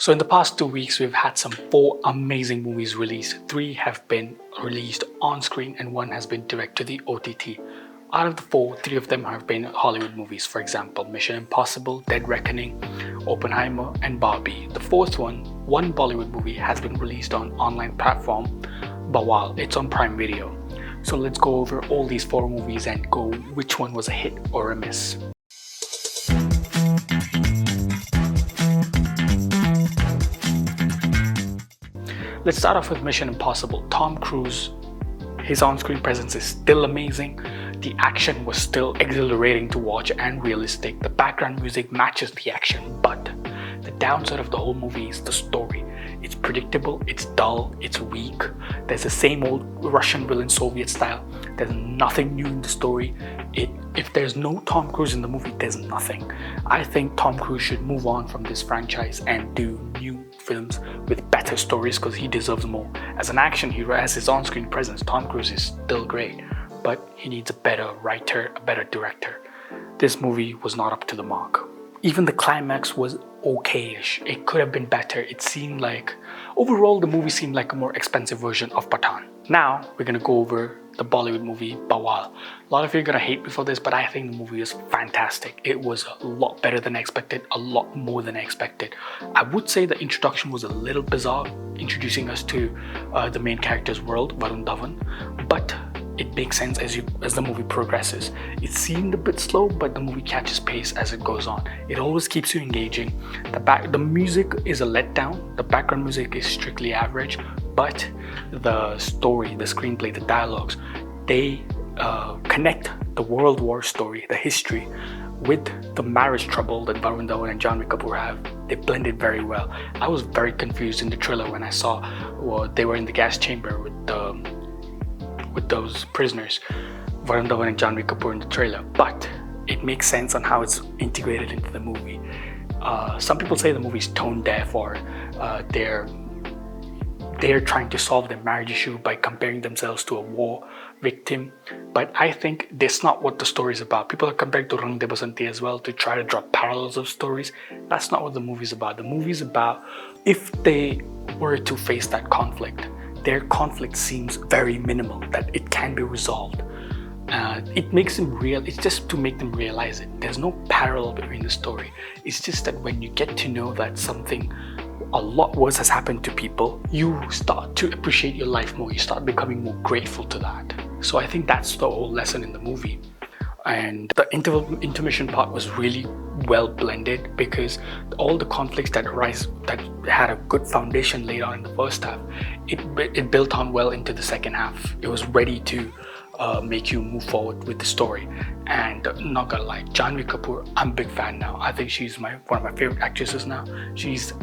So in the past 2 weeks, we've had some 4 amazing movies released. 3 have been released on screen and 1 has been direct to the OTT. Out of the 4, 3 of them have been Hollywood movies. For example, Mission Impossible, Dead Reckoning, Oppenheimer and Barbie. The 4th one Bollywood movie, has been released on online platform BAWAAL. It's on Prime Video. So let's go over all these 4 movies and go which one was a hit or a miss. Let's start off with Mission Impossible. Tom Cruise, his on-screen presence is still amazing. The action was still exhilarating to watch and realistic. The background music matches the action, but the downside of the whole movie is the story. It's predictable, it's dull, it's weak. There's the same old Russian villain Soviet style. There's nothing new in the story. If there's no Tom Cruise in the movie, there's nothing. I think Tom Cruise should move on from this franchise and do new films with better stories because he deserves more. As an action hero, as his on-screen presence, Tom Cruise is still great, but he needs a better writer, a better director. This movie was not up to the mark. Even the climax was okay-ish. It could have been better. It seemed like, overall the movie seemed like a more expensive version of Pathaan. Now we're gonna go over the Bollywood movie BAWAAL. A lot of you are gonna hate me for this, but I think the movie is fantastic. It was a lot better than I expected, a lot more than I expected. I would say the introduction was a little bizarre, introducing us to the main character's world, Varun Dhawan, but it makes sense as the movie progresses. It seemed a bit slow, but the movie catches pace as it goes on. It always keeps you engaging. The music is a letdown. The background music is strictly average, but the story, the screenplay, the dialogues, they connect the World War story, the history, with the marriage trouble that Varun Dhawan and Janhvi Kapoor have. They blended very well. I was very confused in the trailer when I saw they were in the gas chamber with those prisoners, Varun Dhawan and Janhvi Kapoor in the trailer, but it makes sense on how it's integrated into the movie. Some people say the movie's tone deaf, or they're trying to solve their marriage issue by comparing themselves to a war victim, but I think that's not what the story is about. People are comparing to Rang De Basanti as well to try to draw parallels of stories. That's not what the movie's about. The movie's about if they were to face that conflict. Their conflict seems very minimal, that it can be resolved. It makes them real. It's just to make them realize it. There's no parallel between the story. It's just that when you get to know that something a lot worse has happened to people, you start to appreciate your life more. You start becoming more grateful to that. So I think that's the whole lesson in the movie. And the intermission part was really well blended because all the conflicts that arise, that had a good foundation laid on in the first half, it built on well into the second half. It was ready to make you move forward with the story. And not gonna lie, Janhvi Kapoor, I'm a big fan now. I think she's one of my favorite actresses now. She's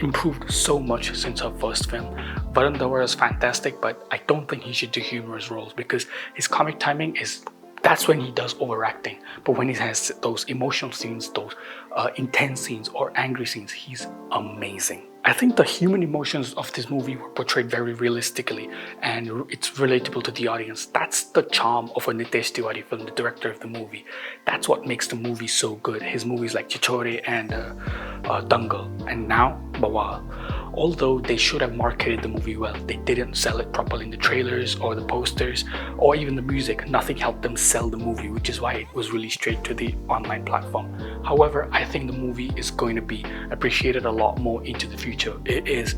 improved so much since her first film. Varun Dhawan is fantastic, but I don't think he should do humorous roles because his comic timing that's when he does overacting. But when he has those emotional scenes, those intense scenes or angry scenes, he's amazing. I think the human emotions of this movie were portrayed very realistically and it's relatable to the audience. That's the charm of a Nitesh Tiwari film, the director of the movie. That's what makes the movie so good. His movies like Chichore and Dangal, and now BAWAAL. Although they should have marketed the movie well, they didn't sell it properly in the trailers or the posters or even the music. Nothing helped them sell the movie, which is why it was released straight to the online platform. However, I think the movie is going to be appreciated a lot more into the future. It is,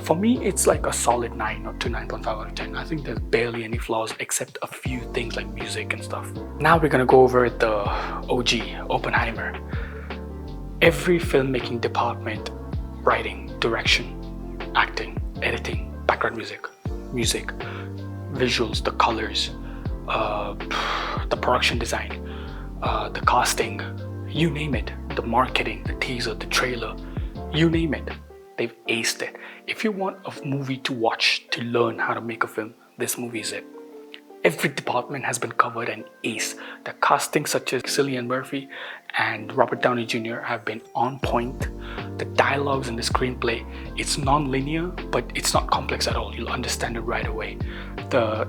for me, it's like a solid 9 to 9.5 out of 10. I think there's barely any flaws except a few things like music and stuff. Now we're gonna go over the OG, Oppenheimer. Every filmmaking department, writing, direction, acting, editing, background music, visuals, the colors, the production design, the casting, you name it, the marketing, the teaser, the trailer, you name it, they've aced it. If you want a movie to watch to learn how to make a film, this movie is it. Every department has been covered and aced. The casting such as Cillian Murphy and Robert Downey Jr. have been on point. The dialogues and the screenplay, it's non-linear, but it's not complex at all. You'll understand it right away.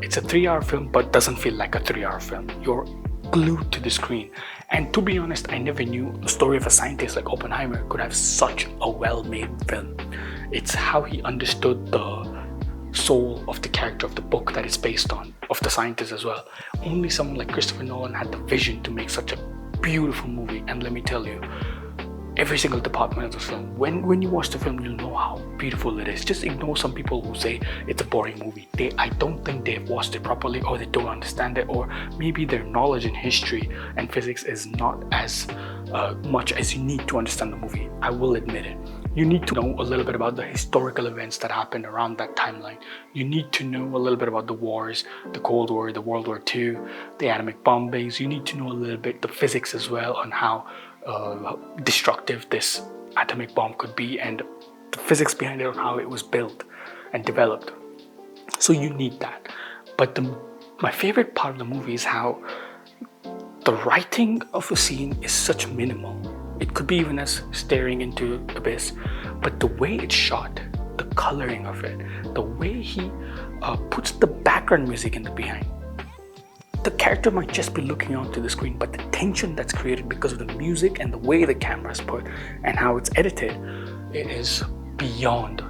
It's a 3-hour film, but doesn't feel like a 3-hour film. You're glued to the screen And to be honest, I never knew the story of a scientist like Oppenheimer could have such a well-made film. It's how he understood the soul of the character of the book that it's based on, of the scientist as well. Only someone like Christopher Nolan had the vision to make such a beautiful movie. And let me tell you, every single department of the film, when you watch the film, you'll know how beautiful it is. Just ignore some people who say it's a boring movie. I don't think they've watched it properly, or they don't understand it, or maybe their knowledge in history and physics is not as much as you need to understand the movie. I will admit it. You need to know a little bit about the historical events that happened around that timeline. You need to know a little bit about the wars, the Cold War, the World War II, the atomic bombings. You need to know a little bit the physics as well, on how destructive this atomic bomb could be, and the physics behind it, on how it was built and developed. So you need that. But my favorite part of the movie is how the writing of a scene is such minimal. It could be even as staring into abyss, but the way it's shot, the coloring of it, the way he puts the background music in the behind. The character might just be looking onto the screen, but the tension that's created because of the music and the way the camera is put and how it's edited, it is beyond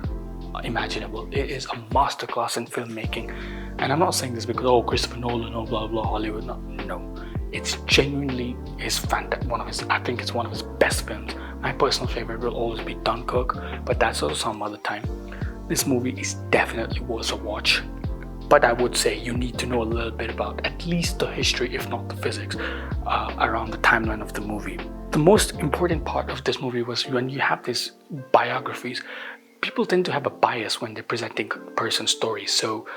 imaginable. It is a masterclass in filmmaking. And I'm not saying this because, oh, Christopher Nolan, oh, blah, blah, Hollywood. No. It's genuinely I think it's one of his best films. My personal favorite will always be Dunkirk, but that's also some other time. This movie is definitely worth a watch. But I would say you need to know a little bit about at least the history, if not the physics, around the timeline of the movie. The most important part of this movie was when you have these biographies, people tend to have a bias when they're presenting a person's stories. So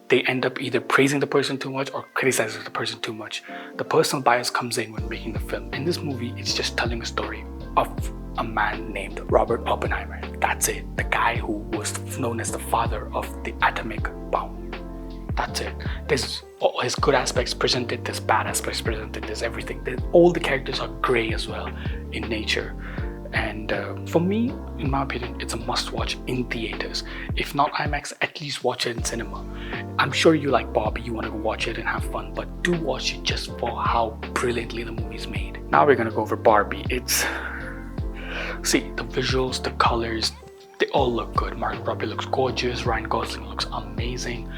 they end up either praising the person too much or criticizing the person too much. The personal bias comes in when making the film. In this movie, it's just telling a story of a man named Robert Oppenheimer. That's it. The guy who was known as the father of the atomic bomb. That's it. There's all his good aspects presented, there's bad aspects presented, there's everything. All the characters are grey as well in nature. And for me, in my opinion, it's a must-watch in theaters. If not IMAX, at least watch it in cinema. I'm sure you like Barbie, you want to go watch it and have fun, but do watch it just for how brilliantly the movie's made. Now we're gonna go over Barbie. See, the visuals, the colors, they all look good. Margot Robbie looks gorgeous, Ryan Gosling looks amazing.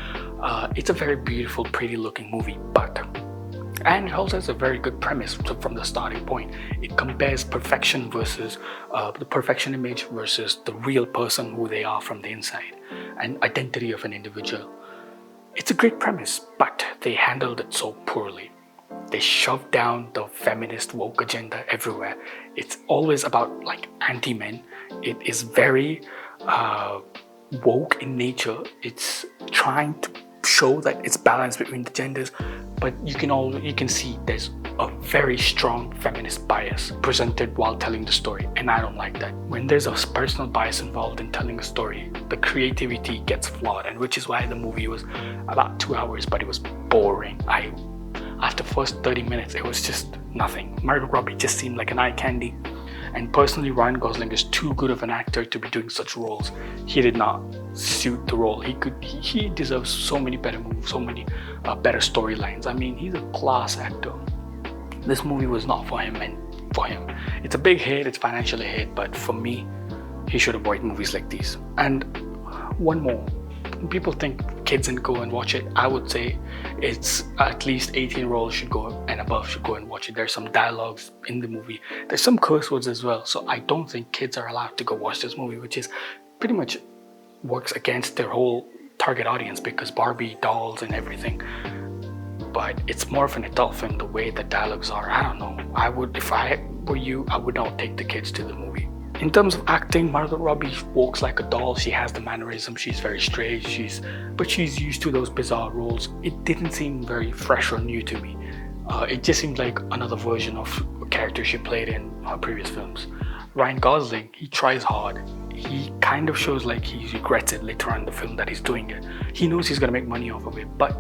It's a very beautiful, pretty looking movie, and it also has a very good premise from the starting point. It compares perfection versus the perfection image versus the real person, who they are from the inside, and identity of an individual. It's a great premise, but they handled it so poorly. They shoved down the feminist woke agenda everywhere. It's always about like anti-men. It is very woke in nature. It's trying to show that it's balanced between the genders, but you can see there's a very strong feminist bias presented while telling the story, and I don't like that. When there's a personal bias involved in telling a story, the creativity gets flawed, and which is why the movie was about 2 hours, but it was boring. After the first 30 minutes, it was just nothing. Margot Robbie just seemed like an eye candy. And personally, Ryan Gosling is too good of an actor to be doing such roles. He did not suit the role. He deserves so many better moves, so many better storylines. I mean, he's a class actor. This movie was not for him, and for him, it's a big hit, it's financially a hit, but for me, he should avoid movies like these. And one more. People think kids and go and watch it. I would say it's at least 18-year-olds should go and above should go and watch it. There's some dialogues in the movie. There's some curse words as well. So I don't think kids are allowed to go watch this movie, which is pretty much works against their whole target audience because Barbie dolls and everything. But it's more of an adult film, the way the dialogues are. I don't know. If I were you, I would not take the kids to the movie. In terms of acting, Margot Robbie walks like a doll. She has the mannerism. She's very straight. But she's used to those bizarre roles. It didn't seem very fresh or new to me. It just seemed like another version of a character she played in her previous films. Ryan Gosling, he tries hard. He kind of shows like he regrets it later on in the film that he's doing it. He knows he's gonna make money off of it, but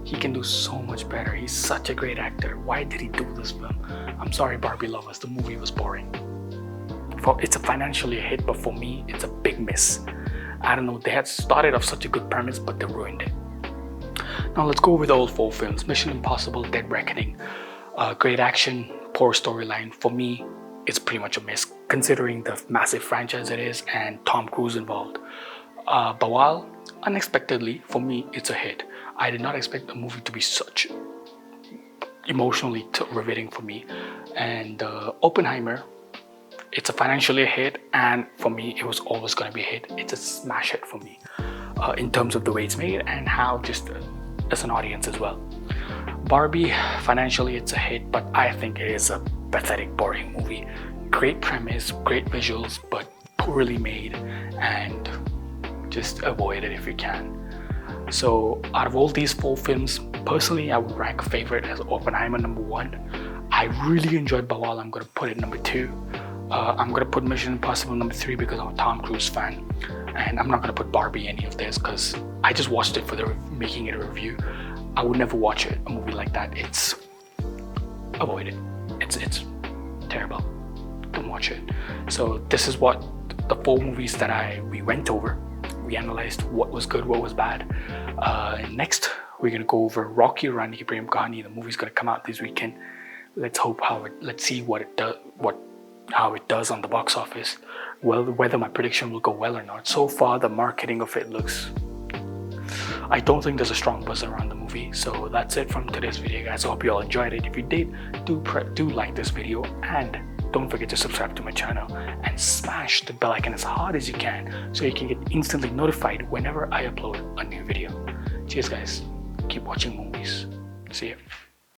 he can do so much better. He's such a great actor. Why did he do this film? I'm sorry, Barbie lovers, the movie was boring. It's a financially a hit, but for me, it's a big miss. I don't know, they had started off such a good premise, but they ruined it. Now let's go over the old 4 films. Mission Impossible, Dead Reckoning. Great action, poor storyline. For me, it's pretty much a miss considering the massive franchise it is and Tom Cruise involved. BAWAAL, unexpectedly, for me, it's a hit. I did not expect the movie to be such emotionally riveting for me. And Oppenheimer, it's a financially a hit, and for me, it was always going to be a hit. It's a smash hit for me in terms of the way it's made and how just as an audience as well. Barbie, financially, it's a hit, but I think it is a pathetic, boring movie. Great premise, great visuals, but poorly made, and just avoid it if you can. So out of all these 4 films, personally I would rank favorite as Oppenheimer number 1. I really enjoyed BAWAAL. I'm gonna put it number 2. I'm gonna put Mission Impossible number 3 because I'm a Tom Cruise fan, and I'm not gonna put Barbie any of this because I just watched it for the making it a review. I would never watch it, a movie like that. It's avoid it. It's terrible. Don't watch it. So this is what the 4 movies that we went over. We analyzed what was good, what was bad. Next, we're gonna go over Rocky Rani Prem Kahani. The movie's gonna come out this weekend. Let's see how it does on the box office. Well, whether my prediction will go well or not. So far, the marketing of it looks. I don't think there's a strong buzz around the movie. So that's it from today's video, guys. I hope you all enjoyed it. If you did, do like this video, and don't forget to subscribe to my channel and smash the bell icon as hard as you can so you can get instantly notified whenever I upload a new video. Cheers, guys. Keep watching movies. See ya.